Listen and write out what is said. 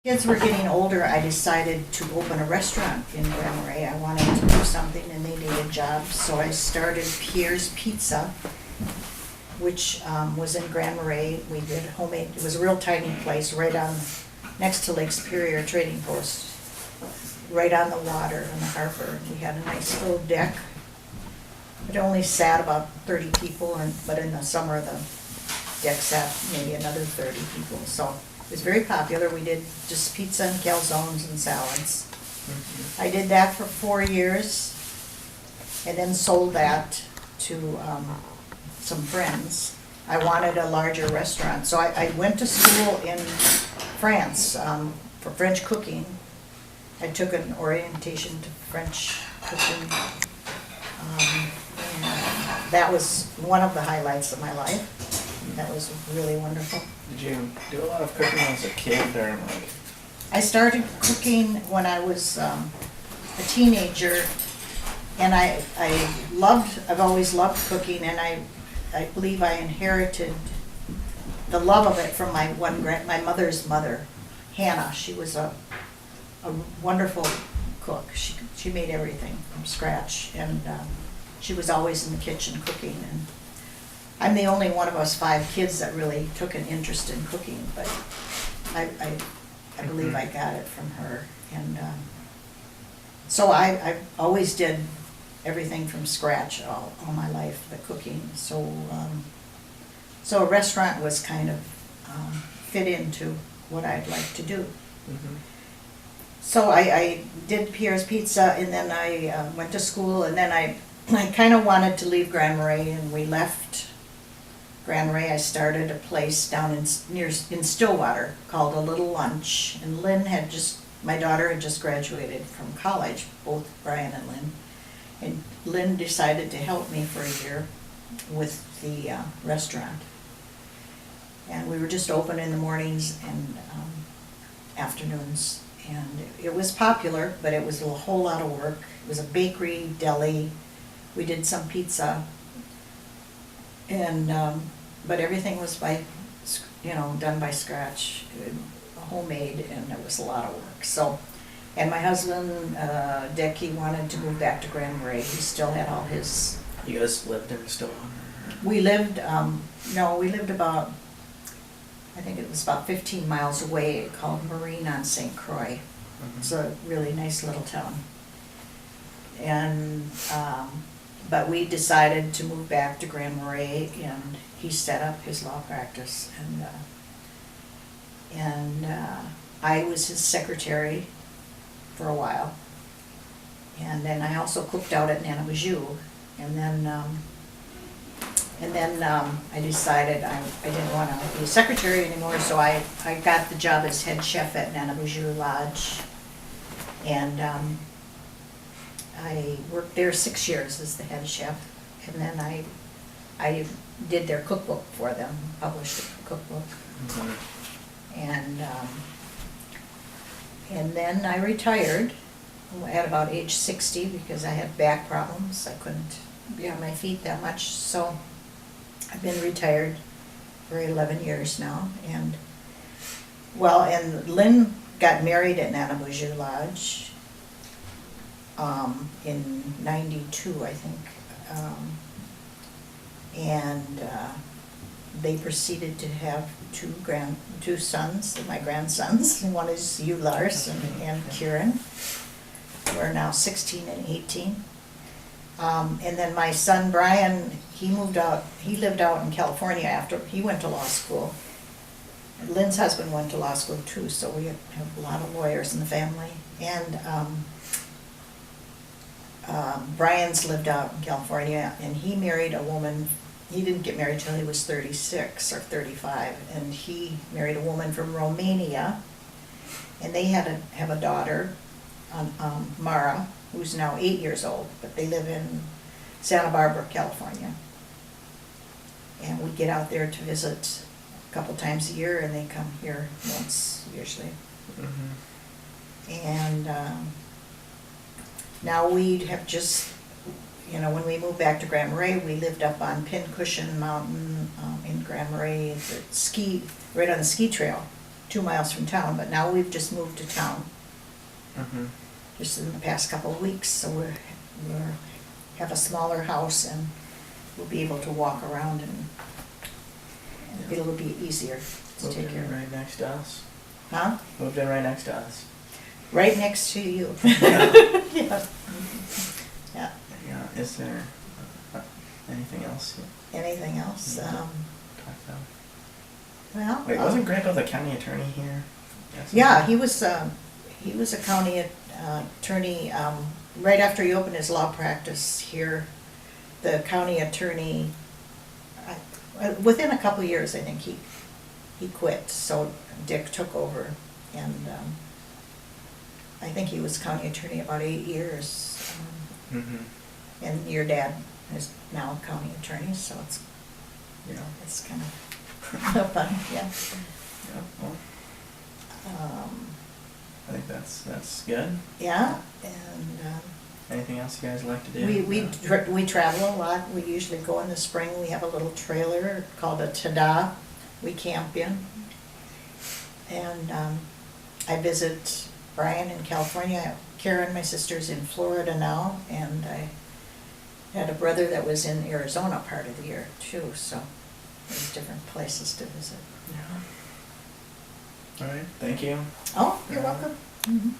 Kids were getting older, I decided to open a restaurant in Grand Marais. I wanted to do something and they needed jobs, so I started Pierre's Pizza, which was in Grand Marais. We did homemade, it was a real tiny place right on, next to Lake Superior Trading Post, right on the water in the harbor. We had a nice little deck. It only sat about 30 people, but in the summer the deck sat maybe another 30 people, so it was very popular. We did just pizza and calzones and salads. I did that for 4 years and then sold that to some friends. I wanted a larger restaurant, so I went to school in France for French cooking. I took an orientation to French cooking. And that was one of the highlights of my life. That was really wonderful. Did you do a lot of cooking as a kid, or like? I started cooking when I was a teenager, and I've always loved cooking, and I believe I inherited the love of it from my mother's mother, Hannah. She was a wonderful cook. She made everything from scratch, and she was always in the kitchen cooking. And I'm the only one of us 5 kids that really took an interest in cooking, but I believe I got it from her. And so I always did everything from scratch all my life, the cooking. So a restaurant was kind of fit into what I'd like to do. Mm-hmm. So I did Pierre's Pizza, and then I went to school, and then I kind of wanted to leave Grand Marais, and we left Grand Marais. I started a place down in Stillwater called A Little Lunch, and my daughter had just graduated from college, both Brian and Lynn, and Lynn decided to help me for a year with the restaurant. And we were just open in the mornings and afternoons, and it was popular, but it was a whole lot of work. It was a bakery, deli. We did some pizza, and but everything was done by scratch, homemade, and it was a lot of work. So, and my husband Dick, he wanted to move back to Grand Marais. He still had all his. You guys lived in Stillwater? We lived we lived about, I think it was about 15 miles away, called Marine on St. Croix. Mm-hmm. It's a really nice little town. And but we decided to move back to Grand Marais, and he set up his law practice, and I was his secretary for a while, and then I also cooked out at Nana Bijou, and then I decided I didn't want to be a secretary anymore, so I got the job as head chef at Nana Bijou Lodge, and I worked there 6 years as the head chef, and then I did their cookbook for them, published a cookbook. Mm-hmm. And then I retired at about age 60 because I had back problems. I couldn't be on my feet that much, so I've been retired for 11 years now. And Lynn got married at Nana Bijou Lodge in '92, I think, and they proceeded to have two sons, my grandsons. One is Hugh Lars and Kieran, who are now 16 and 18. And then my son Brian, he lived out in California after he went to law school. Lynn's husband went to law school too, so we have a lot of lawyers in the family. And Brian's lived out in California, and he married a woman. He didn't get married till he was 36 or 35, and he married a woman from Romania, and they have a daughter, Mara, who's now 8 years old, but they live in Santa Barbara, California. And we get out there to visit a couple times a year, and they come here once usually. Mm-hmm. And now we have just, when we moved back to Grand Marais, we lived up on Pincushion Mountain in Grand Marais, right on the ski trail. 2 miles from town, but now we've just moved to town, Mm-hmm. just in the past couple of weeks, so we're, have a smaller house and we'll be able to walk around and it'll be easier to Moved take care in of. right next to us. Huh? Moved in right next to us. Right next to you. Yeah. Yeah. Yeah. Yeah. Is there anything else you Anything else? Yeah. Um, talked about? Well. Wait, wasn't Grego the county attorney here? Yeah, he was a county attorney, right after he opened his law practice here. The county attorney, within a couple of years, I think he quit, so Dick took over. And I think he was county attorney about 8 years. Mm-hmm. And your dad is now a county attorney, so it's, Yeah. it's kind of fun, yeah. Yeah. Well, I think that's good. Yeah, and Anything else you guys like to do? we travel a lot. We usually go in the spring. We have a little trailer called a tada. We camp in. And I visit Brian in California. Karen, my sister's in Florida now, and I had a brother that was in Arizona part of the year too, so there's different places to visit. Yeah. All right. Thank you. Oh, you're welcome. Mhm.